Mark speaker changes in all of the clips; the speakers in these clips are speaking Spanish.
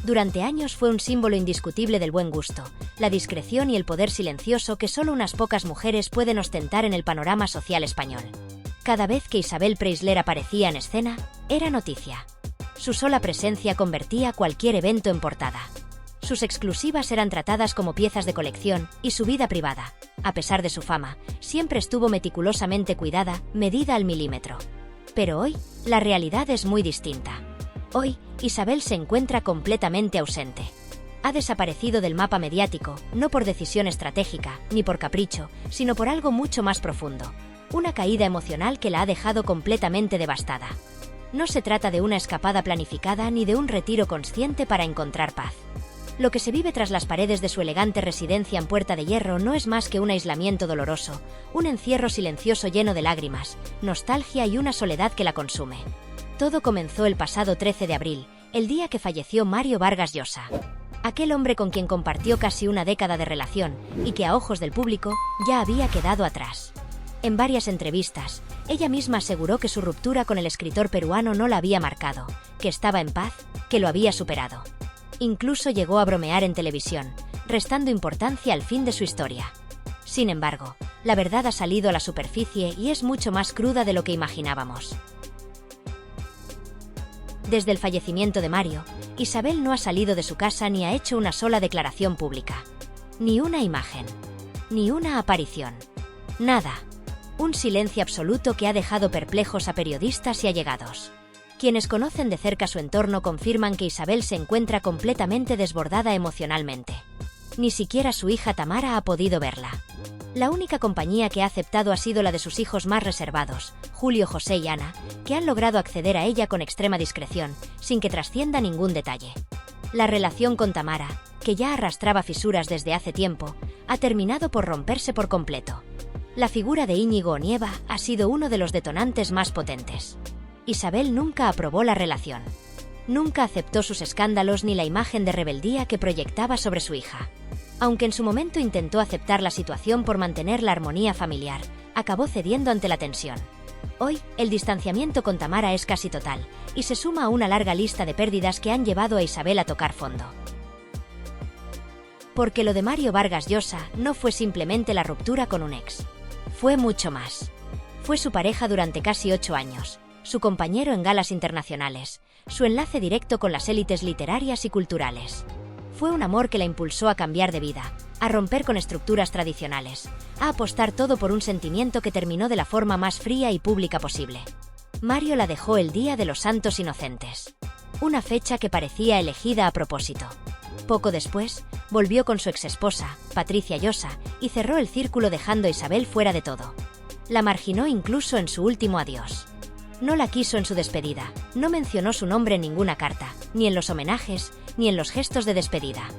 Speaker 1: Durante años fue un símbolo indiscutible del buen gusto, la discreción y el poder silencioso que solo unas pocas mujeres pueden ostentar en el panorama social español. Cada vez que Isabel Preisler aparecía en escena, era noticia. Su sola presencia convertía cualquier evento en portada. Sus exclusivas eran tratadas como piezas de colección y su vida privada, a pesar de su fama, siempre estuvo meticulosamente cuidada, medida al milímetro. Pero hoy, la realidad es muy distinta. Hoy, Isabel se encuentra completamente ausente. Ha desaparecido del mapa mediático, no por decisión estratégica, ni por capricho, sino por algo mucho más profundo. Una caída emocional que la ha dejado completamente devastada. No se trata de una escapada planificada ni de un retiro consciente para encontrar paz. Lo que se vive tras las paredes de su elegante residencia en Puerta de Hierro no es más que un aislamiento doloroso, un encierro silencioso lleno de lágrimas, nostalgia y una soledad que la consume. Todo comenzó el pasado 13 de abril, el día que falleció Mario Vargas Llosa. Aquel hombre con quien compartió casi una década de relación y que a ojos del público ya había quedado atrás. En varias entrevistas, ella misma aseguró que su ruptura con el escritor peruano no la había marcado, que estaba en paz, que lo había superado. Incluso llegó a bromear en televisión, restando importancia al fin de su historia. Sin embargo, la verdad ha salido a la superficie y es mucho más cruda de lo que imaginábamos. Desde el fallecimiento de Mario, Isabel no ha salido de su casa ni ha hecho una sola declaración pública. Ni una imagen. Ni una aparición. Nada. Un silencio absoluto que ha dejado perplejos a periodistas y allegados. Quienes conocen de cerca su entorno confirman que Isabel se encuentra completamente desbordada emocionalmente. Ni siquiera su hija Tamara ha podido verla. La única compañía que ha aceptado ha sido la de sus hijos más reservados, Julio, José y Ana, que han logrado acceder a ella con extrema discreción, sin que trascienda ningún detalle. La relación con Tamara, que ya arrastraba fisuras desde hace tiempo, ha terminado por romperse por completo. La figura de Íñigo Onieva ha sido uno de los detonantes más potentes. Isabel nunca aprobó la relación. Nunca aceptó sus escándalos ni la imagen de rebeldía que proyectaba sobre su hija. Aunque en su momento intentó aceptar la situación por mantener la armonía familiar, acabó cediendo ante la tensión. Hoy, el distanciamiento con Tamara es casi total, y se suma a una larga lista de pérdidas que han llevado a Isabel a tocar fondo. Porque lo de Mario Vargas Llosa no fue simplemente la ruptura con un ex. Fue mucho más. Fue su pareja durante casi 8 años, su compañero en galas internacionales, su enlace directo con las élites literarias y culturales. Fue un amor que la impulsó a cambiar de vida, a romper con estructuras tradicionales, a apostar todo por un sentimiento que terminó de la forma más fría y pública posible. Mario la dejó el Día de los Santos Inocentes. Una fecha que parecía elegida a propósito. Poco después, volvió con su exesposa, Patricia Llosa, y cerró el círculo dejando a Isabel fuera de todo. La marginó incluso en su último adiós. No la quiso en su despedida, no mencionó su nombre en ninguna carta, ni en los homenajes, ni en los gestos de despedida.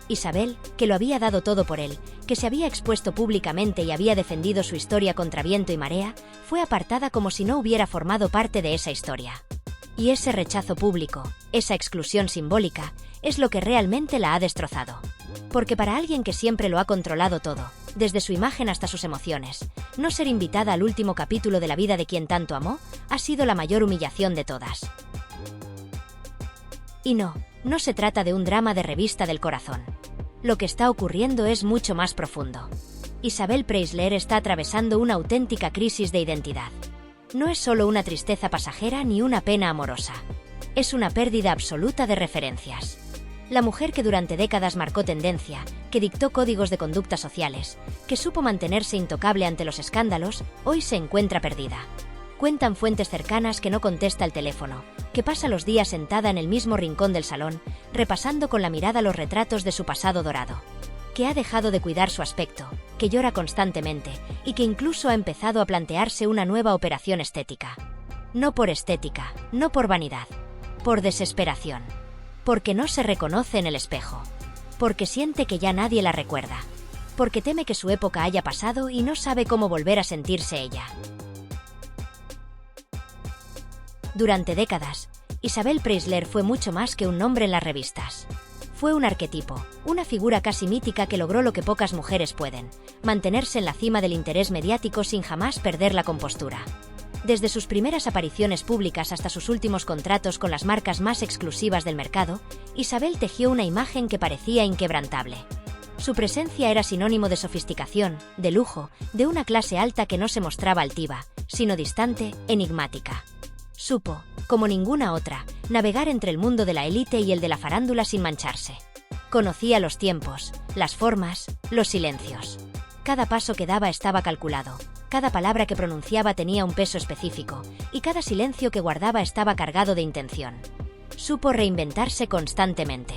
Speaker 1: Isabel, que lo había dado todo por él, que se había expuesto públicamente y había defendido su historia contra viento y marea, fue apartada como si no hubiera formado parte de esa historia. Y ese rechazo público, esa exclusión simbólica, es lo que realmente la ha destrozado. Porque para alguien que siempre lo ha controlado todo, desde su imagen hasta sus emociones, no ser invitada al último capítulo de la vida de quien tanto amó, ha sido la mayor humillación de todas. Y no se trata de un drama de revista del corazón. Lo que está ocurriendo es mucho más profundo. Isabel Preisler está atravesando una auténtica crisis de identidad. No es solo una tristeza pasajera ni una pena amorosa. Es una pérdida absoluta de referencias. La mujer que durante décadas marcó tendencia, que dictó códigos de conducta sociales, que supo mantenerse intocable ante los escándalos, hoy se encuentra perdida. Cuentan fuentes cercanas que no contesta el teléfono, que pasa los días sentada en el mismo rincón del salón, repasando con la mirada los retratos de su pasado dorado. Que ha dejado de cuidar su aspecto, que llora constantemente y que incluso ha empezado a plantearse una nueva operación estética. No por estética, no por vanidad, por desesperación. Porque no se reconoce en el espejo. Porque siente que ya nadie la recuerda. Porque teme que su época haya pasado y no sabe cómo volver a sentirse ella. Durante décadas, Isabel Preisler fue mucho más que un nombre en las revistas. Fue un arquetipo, una figura casi mítica que logró lo que pocas mujeres pueden, mantenerse en la cima del interés mediático sin jamás perder la compostura. Desde sus primeras apariciones públicas hasta sus últimos contratos con las marcas más exclusivas del mercado, Isabel tejió una imagen que parecía inquebrantable. Su presencia era sinónimo de sofisticación, de lujo, de una clase alta que no se mostraba altiva, sino distante, enigmática. Supo, como ninguna otra, navegar entre el mundo de la élite y el de la farándula sin mancharse. Conocía los tiempos, las formas, los silencios. Cada paso que daba estaba calculado, cada palabra que pronunciaba tenía un peso específico, y cada silencio que guardaba estaba cargado de intención. Supo reinventarse constantemente.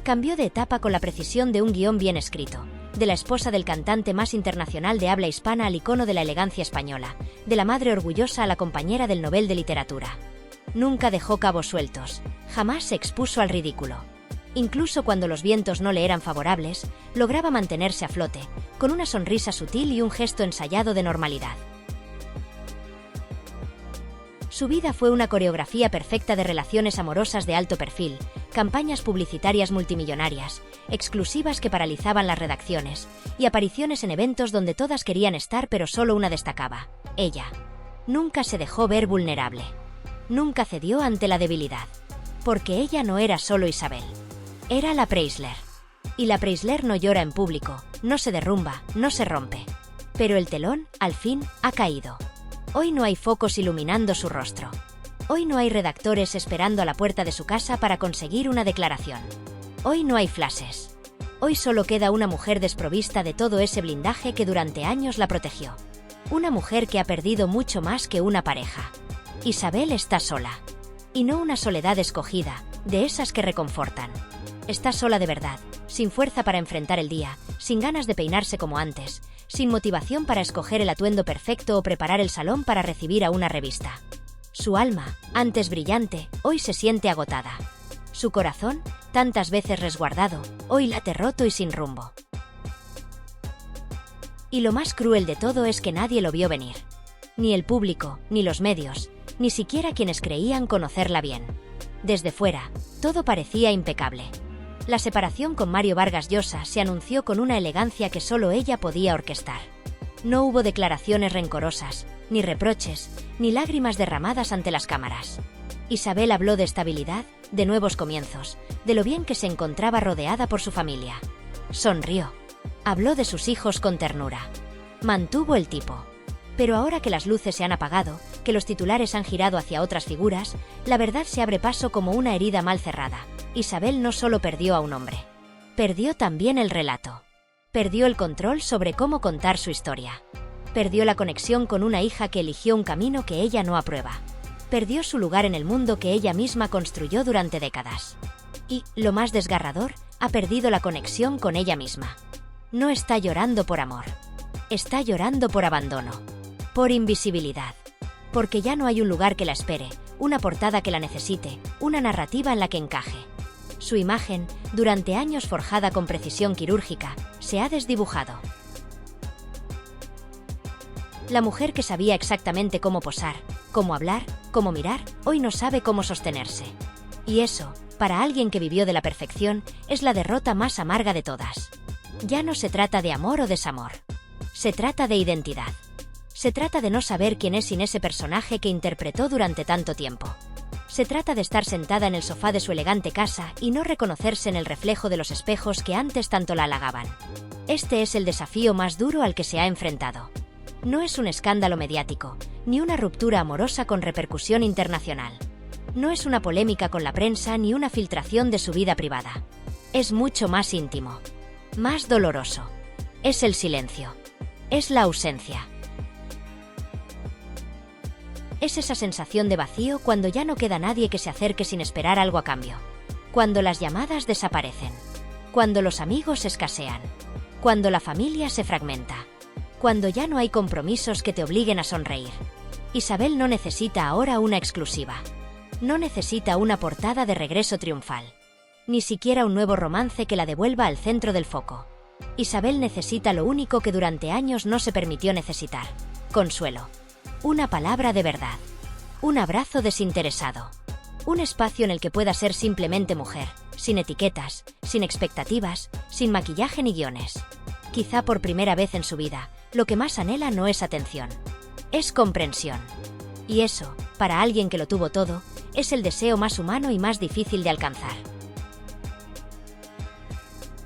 Speaker 1: Cambió de etapa con la precisión de un guión bien escrito, de la esposa del cantante más internacional de habla hispana al icono de la elegancia española, de la madre orgullosa a la compañera del Nobel de Literatura. Nunca dejó cabos sueltos, jamás se expuso al ridículo. Incluso cuando los vientos no le eran favorables, lograba mantenerse a flote, con una sonrisa sutil y un gesto ensayado de normalidad. Su vida fue una coreografía perfecta de relaciones amorosas de alto perfil, campañas publicitarias multimillonarias, exclusivas que paralizaban las redacciones, y apariciones en eventos donde todas querían estar pero solo una destacaba: ella. Nunca se dejó ver vulnerable. Nunca cedió ante la debilidad. Porque ella no era solo Isabel. Era la Preisler. Y la Preisler no llora en público, no se derrumba, no se rompe. Pero el telón, al fin, ha caído. Hoy no hay focos iluminando su rostro. Hoy no hay redactores esperando a la puerta de su casa para conseguir una declaración. Hoy no hay flashes. Hoy solo queda una mujer desprovista de todo ese blindaje que durante años la protegió. Una mujer que ha perdido mucho más que una pareja. Isabel está sola. Y no una soledad escogida, de esas que reconfortan. Está sola de verdad, sin fuerza para enfrentar el día, sin ganas de peinarse como antes, sin motivación para escoger el atuendo perfecto o preparar el salón para recibir a una revista. Su alma, antes brillante, hoy se siente agotada. Su corazón, tantas veces resguardado, hoy late roto y sin rumbo. Y lo más cruel de todo es que nadie lo vio venir. Ni el público, ni los medios, ni siquiera quienes creían conocerla bien. Desde fuera, todo parecía impecable. La separación con Mario Vargas Llosa se anunció con una elegancia que solo ella podía orquestar. No hubo declaraciones rencorosas, ni reproches, ni lágrimas derramadas ante las cámaras. Isabel habló de estabilidad, de nuevos comienzos, de lo bien que se encontraba rodeada por su familia. Sonrió. Habló de sus hijos con ternura. Mantuvo el tipo. Pero ahora que las luces se han apagado, que los titulares han girado hacia otras figuras, la verdad se abre paso como una herida mal cerrada. Isabel no solo perdió a un hombre. Perdió también el relato. Perdió el control sobre cómo contar su historia. Perdió la conexión con una hija que eligió un camino que ella no aprueba. Perdió su lugar en el mundo que ella misma construyó durante décadas. Y, lo más desgarrador, ha perdido la conexión con ella misma. No está llorando por amor. Está llorando por abandono. Por invisibilidad. Porque ya no hay un lugar que la espere, una portada que la necesite, una narrativa en la que encaje. Su imagen, durante años forjada con precisión quirúrgica, se ha desdibujado. La mujer que sabía exactamente cómo posar, cómo hablar, cómo mirar, hoy no sabe cómo sostenerse. Y eso, para alguien que vivió de la perfección, es la derrota más amarga de todas. Ya no se trata de amor o desamor. Se trata de identidad. Se trata de no saber quién es sin ese personaje que interpretó durante tanto tiempo. Se trata de estar sentada en el sofá de su elegante casa y no reconocerse en el reflejo de los espejos que antes tanto la halagaban. Este es el desafío más duro al que se ha enfrentado. No es un escándalo mediático, ni una ruptura amorosa con repercusión internacional. No es una polémica con la prensa ni una filtración de su vida privada. Es mucho más íntimo, más doloroso. Es el silencio. Es la ausencia. Es esa sensación de vacío cuando ya no queda nadie que se acerque sin esperar algo a cambio. Cuando las llamadas desaparecen. Cuando los amigos escasean. Cuando la familia se fragmenta. Cuando ya no hay compromisos que te obliguen a sonreír. Isabel no necesita ahora una exclusiva. No necesita una portada de regreso triunfal. Ni siquiera un nuevo romance que la devuelva al centro del foco. Isabel necesita lo único que durante años no se permitió necesitar: consuelo. Una palabra de verdad. Un abrazo desinteresado. Un espacio en el que pueda ser simplemente mujer, sin etiquetas, sin expectativas, sin maquillaje ni guiones. Quizá por primera vez en su vida, lo que más anhela no es atención. Es comprensión. Y eso, para alguien que lo tuvo todo, es el deseo más humano y más difícil de alcanzar.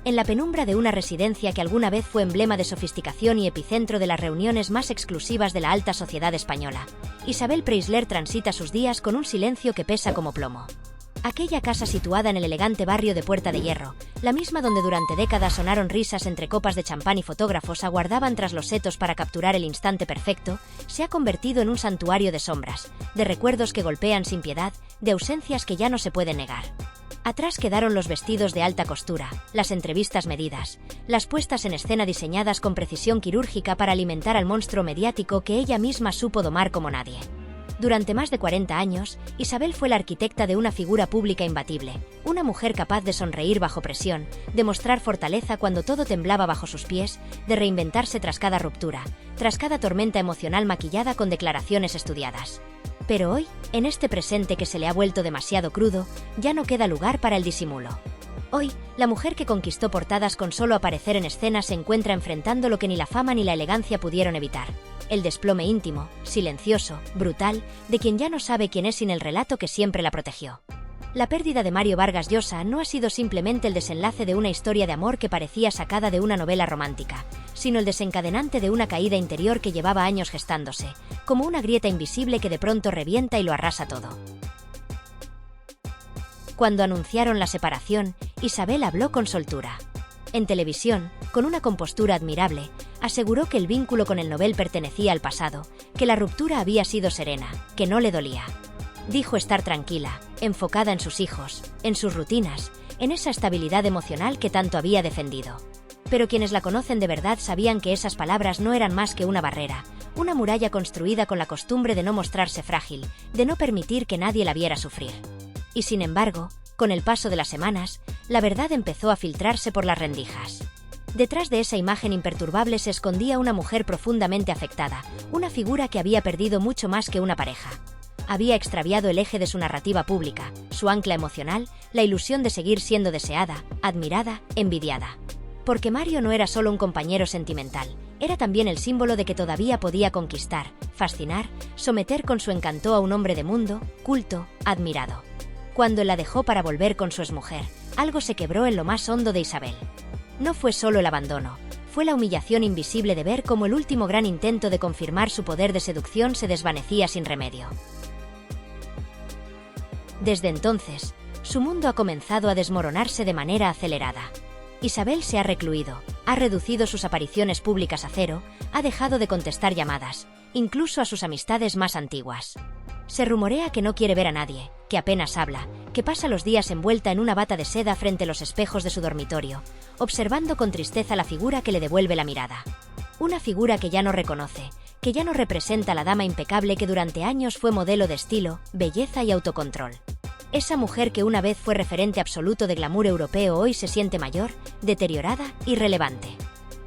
Speaker 1: En la penumbra de una residencia que alguna vez fue emblema de sofisticación y epicentro de las reuniones más exclusivas de la alta sociedad española, Isabel Preisler transita sus días con un silencio que pesa como plomo. Aquella casa situada en el elegante barrio de Puerta de Hierro, la misma donde durante décadas sonaron risas entre copas de champán y fotógrafos aguardaban tras los setos para capturar el instante perfecto, se ha convertido en un santuario de sombras, de recuerdos que golpean sin piedad, de ausencias que ya no se pueden negar. Atrás quedaron los vestidos de alta costura, las entrevistas medidas, las puestas en escena diseñadas con precisión quirúrgica para alimentar al monstruo mediático que ella misma supo domar como nadie. Durante más de 40 años, Isabel fue la arquitecta de una figura pública imbatible, una mujer capaz de sonreír bajo presión, de mostrar fortaleza cuando todo temblaba bajo sus pies, de reinventarse tras cada ruptura, tras cada tormenta emocional maquillada con declaraciones estudiadas. Pero hoy, en este presente que se le ha vuelto demasiado crudo, ya no queda lugar para el disimulo. Hoy, la mujer que conquistó portadas con solo aparecer en escena se encuentra enfrentando lo que ni la fama ni la elegancia pudieron evitar: el desplome íntimo, silencioso, brutal, de quien ya no sabe quién es sin el relato que siempre la protegió. La pérdida de Mario Vargas Llosa no ha sido simplemente el desenlace de una historia de amor que parecía sacada de una novela romántica, sino el desencadenante de una caída interior que llevaba años gestándose, como una grieta invisible que de pronto revienta y lo arrasa todo. Cuando anunciaron la separación, Isabel habló con soltura. En televisión, con una compostura admirable, aseguró que el vínculo con el Nobel pertenecía al pasado, que la ruptura había sido serena, que no le dolía. Dijo estar tranquila, enfocada en sus hijos, en sus rutinas, en esa estabilidad emocional que tanto había defendido. Pero quienes la conocen de verdad sabían que esas palabras no eran más que una barrera, una muralla construida con la costumbre de no mostrarse frágil, de no permitir que nadie la viera sufrir. Y sin embargo, con el paso de las semanas, la verdad empezó a filtrarse por las rendijas. Detrás de esa imagen imperturbable se escondía una mujer profundamente afectada, una figura que había perdido mucho más que una pareja. Había extraviado el eje de su narrativa pública, su ancla emocional, la ilusión de seguir siendo deseada, admirada, envidiada. Porque Mario no era solo un compañero sentimental, era también el símbolo de que todavía podía conquistar, fascinar, someter con su encanto a un hombre de mundo, culto, admirado. Cuando la dejó para volver con su exmujer, algo se quebró en lo más hondo de Isabel. No fue solo el abandono, fue la humillación invisible de ver cómo el último gran intento de confirmar su poder de seducción se desvanecía sin remedio. Desde entonces, su mundo ha comenzado a desmoronarse de manera acelerada. Isabel se ha recluido, ha reducido sus apariciones públicas a cero, ha dejado de contestar llamadas, incluso a sus amistades más antiguas. Se rumorea que no quiere ver a nadie, que apenas habla, que pasa los días envuelta en una bata de seda frente a los espejos de su dormitorio, observando con tristeza la figura que le devuelve la mirada. Una figura que ya no reconoce, que ya no representa a la dama impecable que durante años fue modelo de estilo, belleza y autocontrol. Esa mujer que una vez fue referente absoluto de glamour europeo hoy se siente mayor, deteriorada, irrelevante.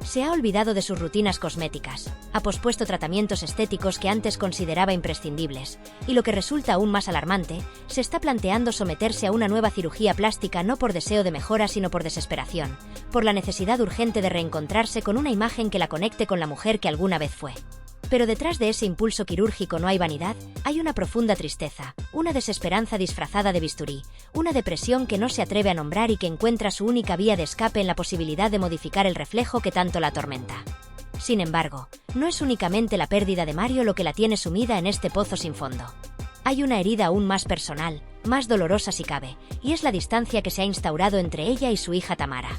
Speaker 1: Se ha olvidado de sus rutinas cosméticas, ha pospuesto tratamientos estéticos que antes consideraba imprescindibles, y lo que resulta aún más alarmante, se está planteando someterse a una nueva cirugía plástica no por deseo de mejora sino por desesperación, por la necesidad urgente de reencontrarse con una imagen que la conecte con la mujer que alguna vez fue. Pero detrás de ese impulso quirúrgico no hay vanidad, hay una profunda tristeza, una desesperanza disfrazada de bisturí, una depresión que no se atreve a nombrar y que encuentra su única vía de escape en la posibilidad de modificar el reflejo que tanto la atormenta. Sin embargo, no es únicamente la pérdida de Mario lo que la tiene sumida en este pozo sin fondo. Hay una herida aún más personal, más dolorosa si cabe, y es la distancia que se ha instaurado entre ella y su hija Tamara.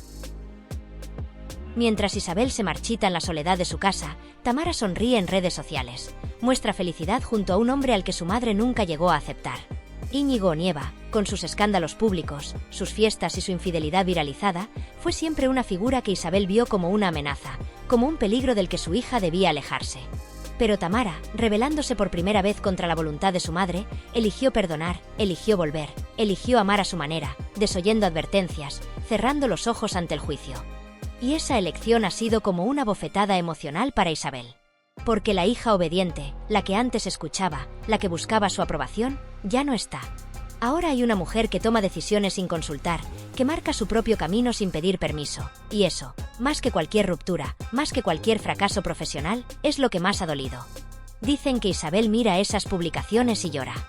Speaker 1: Mientras Isabel se marchita en la soledad de su casa, Tamara sonríe en redes sociales. Muestra felicidad junto a un hombre al que su madre nunca llegó a aceptar. Íñigo Onieva, con sus escándalos públicos, sus fiestas y su infidelidad viralizada, fue siempre una figura que Isabel vio como una amenaza, como un peligro del que su hija debía alejarse. Pero Tamara, rebelándose por primera vez contra la voluntad de su madre, eligió perdonar, eligió volver, eligió amar a su manera, desoyendo advertencias, cerrando los ojos ante el juicio. Y esa elección ha sido como una bofetada emocional para Isabel. Porque la hija obediente, la que antes escuchaba, la que buscaba su aprobación, ya no está. Ahora hay una mujer que toma decisiones sin consultar, que marca su propio camino sin pedir permiso. Y eso, más que cualquier ruptura, más que cualquier fracaso profesional, es lo que más ha dolido. Dicen que Isabel mira esas publicaciones y llora.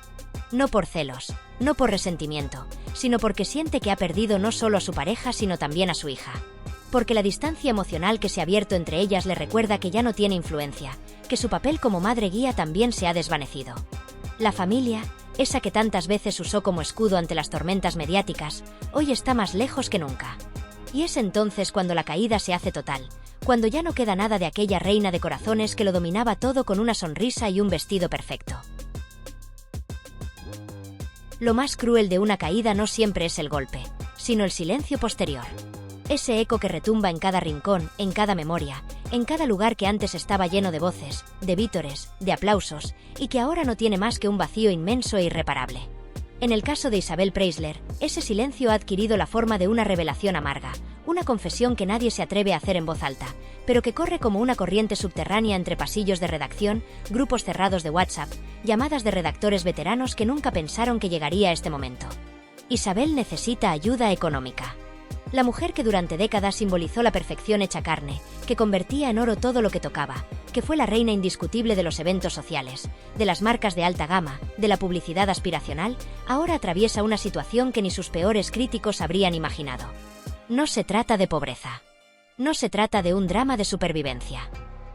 Speaker 1: No por celos, no por resentimiento, sino porque siente que ha perdido no solo a su pareja, sino también a su hija. Porque la distancia emocional que se ha abierto entre ellas le recuerda que ya no tiene influencia, que su papel como madre guía también se ha desvanecido. La familia, esa que tantas veces usó como escudo ante las tormentas mediáticas, hoy está más lejos que nunca. Y es entonces cuando la caída se hace total, cuando ya no queda nada de aquella reina de corazones que lo dominaba todo con una sonrisa y un vestido perfecto. Lo más cruel de una caída no siempre es el golpe, sino el silencio posterior. Ese eco que retumba en cada rincón, en cada memoria, en cada lugar que antes estaba lleno de voces, de vítores, de aplausos, y que ahora no tiene más que un vacío inmenso e irreparable. En el caso de Isabel Preisler, ese silencio ha adquirido la forma de una revelación amarga, una confesión que nadie se atreve a hacer en voz alta, pero que corre como una corriente subterránea entre pasillos de redacción, grupos cerrados de WhatsApp, llamadas de redactores veteranos que nunca pensaron que llegaría a este momento. Isabel necesita ayuda económica. La mujer que durante décadas simbolizó la perfección hecha carne, que convertía en oro todo lo que tocaba, que fue la reina indiscutible de los eventos sociales, de las marcas de alta gama, de la publicidad aspiracional, ahora atraviesa una situación que ni sus peores críticos habrían imaginado. No se trata de pobreza. No se trata de un drama de supervivencia.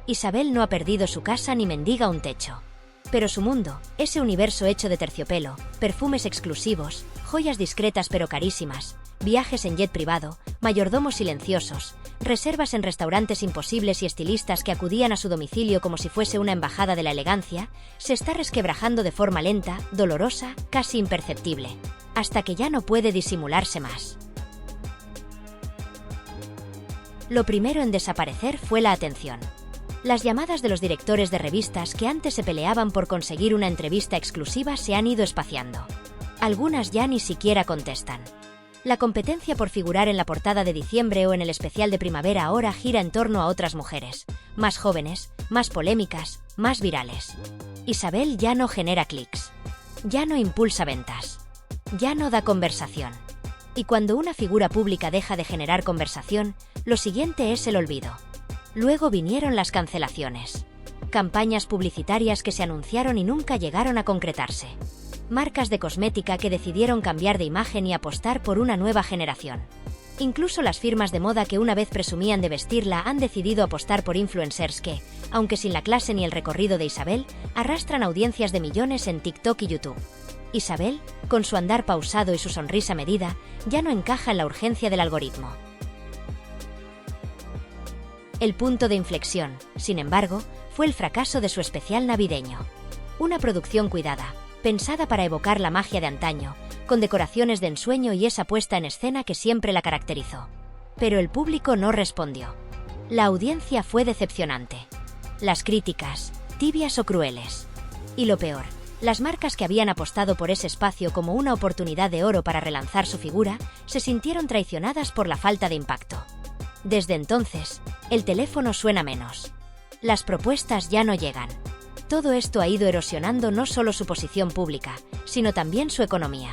Speaker 1: Isabel no ha perdido su casa ni mendiga un techo. Pero su mundo, ese universo hecho de terciopelo, perfumes exclusivos, joyas discretas pero carísimas, viajes en jet privado, mayordomos silenciosos, reservas en restaurantes imposibles y estilistas que acudían a su domicilio como si fuese una embajada de la elegancia, se está resquebrajando de forma lenta, dolorosa, casi imperceptible, hasta que ya no puede disimularse más. Lo primero en desaparecer fue la atención. Las llamadas de los directores de revistas que antes se peleaban por conseguir una entrevista exclusiva se han ido espaciando. Algunas ya ni siquiera contestan. La competencia por figurar en la portada de diciembre o en el especial de primavera ahora gira en torno a otras mujeres, más jóvenes, más polémicas, más virales. Isabel ya no genera clics. Ya no impulsa ventas. Ya no da conversación. Y cuando una figura pública deja de generar conversación, lo siguiente es el olvido. Luego vinieron las cancelaciones. Campañas publicitarias que se anunciaron y nunca llegaron a concretarse. Marcas de cosmética que decidieron cambiar de imagen y apostar por una nueva generación. Incluso las firmas de moda que una vez presumían de vestirla han decidido apostar por influencers que, aunque sin la clase ni el recorrido de Isabel, arrastran audiencias de millones en TikTok y YouTube. Isabel, con su andar pausado y su sonrisa medida, ya no encaja en la urgencia del algoritmo. El punto de inflexión, sin embargo, fue el fracaso de su especial navideño. Una producción cuidada, pensada para evocar la magia de antaño, con decoraciones de ensueño y esa puesta en escena que siempre la caracterizó. Pero el público no respondió. La audiencia fue decepcionante. Las críticas, tibias o crueles. Y lo peor, las marcas que habían apostado por ese espacio como una oportunidad de oro para relanzar su figura, se sintieron traicionadas por la falta de impacto. Desde entonces, el teléfono suena menos. Las propuestas ya no llegan. Todo esto ha ido erosionando no solo su posición pública, sino también su economía.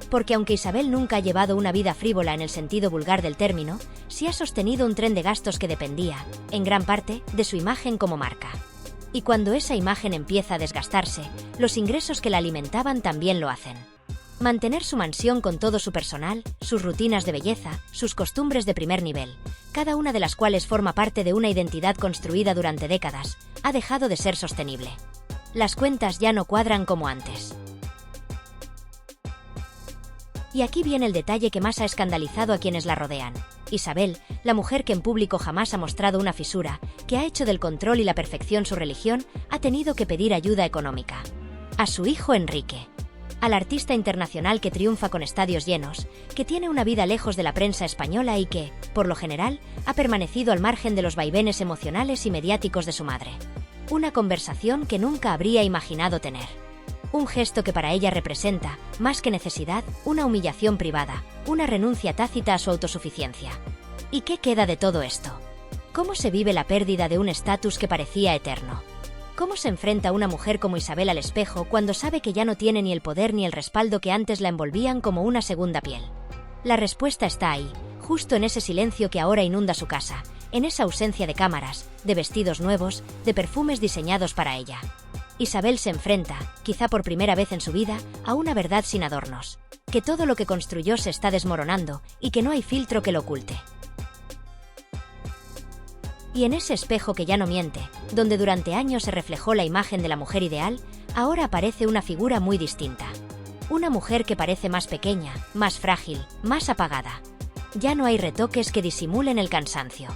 Speaker 1: Porque aunque Isabel nunca ha llevado una vida frívola en el sentido vulgar del término, sí ha sostenido un tren de gastos que dependía, en gran parte, de su imagen como marca. Y cuando esa imagen empieza a desgastarse, los ingresos que la alimentaban también lo hacen. Mantener su mansión con todo su personal, sus rutinas de belleza, sus costumbres de primer nivel, cada una de las cuales forma parte de una identidad construida durante décadas, ha dejado de ser sostenible. Las cuentas ya no cuadran como antes. Y aquí viene el detalle que más ha escandalizado a quienes la rodean. Isabel, la mujer que en público jamás ha mostrado una fisura, que ha hecho del control y la perfección su religión, ha tenido que pedir ayuda económica. A su hijo Enrique. Al artista internacional que triunfa con estadios llenos, que tiene una vida lejos de la prensa española y que, por lo general, ha permanecido al margen de los vaivenes emocionales y mediáticos de su madre. Una conversación que nunca habría imaginado tener. Un gesto que para ella representa, más que necesidad, una humillación privada, una renuncia tácita a su autosuficiencia. ¿Y qué queda de todo esto? ¿Cómo se vive la pérdida de un estatus que parecía eterno? ¿Cómo se enfrenta una mujer como Isabel al espejo cuando sabe que ya no tiene ni el poder ni el respaldo que antes la envolvían como una segunda piel? La respuesta está ahí, justo en ese silencio que ahora inunda su casa, en esa ausencia de cámaras, de vestidos nuevos, de perfumes diseñados para ella. Isabel se enfrenta, quizá por primera vez en su vida, a una verdad sin adornos. Que todo lo que construyó se está desmoronando y que no hay filtro que lo oculte. Y en ese espejo que ya no miente, donde durante años se reflejó la imagen de la mujer ideal, ahora aparece una figura muy distinta. Una mujer que parece más pequeña, más frágil, más apagada. Ya no hay retoques que disimulen el cansancio.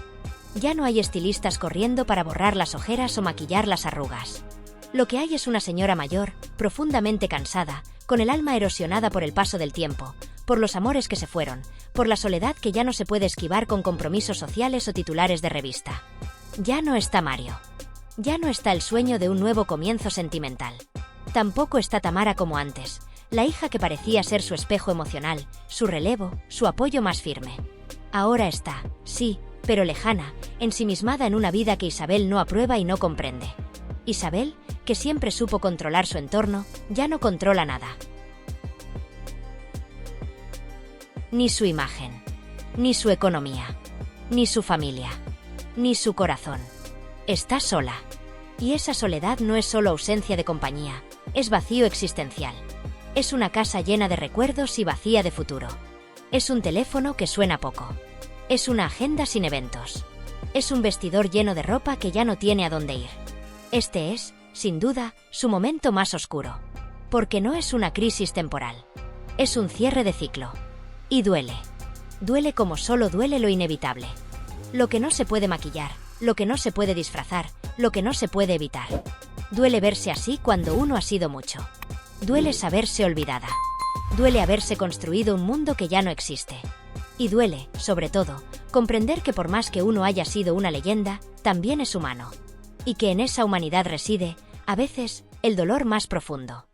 Speaker 1: Ya no hay estilistas corriendo para borrar las ojeras o maquillar las arrugas. Lo que hay es una señora mayor, profundamente cansada, con el alma erosionada por el paso del tiempo, por los amores que se fueron, por la soledad que ya no se puede esquivar con compromisos sociales o titulares de revista. Ya no está Mario. Ya no está el sueño de un nuevo comienzo sentimental. Tampoco está Tamara como antes, la hija que parecía ser su espejo emocional, su relevo, su apoyo más firme. Ahora está, sí, pero lejana, ensimismada en una vida que Isabel no aprueba y no comprende. Isabel, que siempre supo controlar su entorno, ya no controla nada. Ni su imagen, ni su economía, ni su familia, ni su corazón. Está sola. Y esa soledad no es solo ausencia de compañía, es vacío existencial. Es una casa llena de recuerdos y vacía de futuro. Es un teléfono que suena poco. Es una agenda sin eventos. Es un vestidor lleno de ropa que ya no tiene a dónde ir. Este es, sin duda, su momento más oscuro. Porque no es una crisis temporal. Es un cierre de ciclo. Y duele. Duele como solo duele lo inevitable. Lo que no se puede maquillar, lo que no se puede disfrazar, lo que no se puede evitar. Duele verse así cuando uno ha sido mucho. Duele saberse olvidada. Duele haberse construido un mundo que ya no existe. Y duele, sobre todo, comprender que por más que uno haya sido una leyenda, también es humano. Y que en esa humanidad reside, a veces, el dolor más profundo.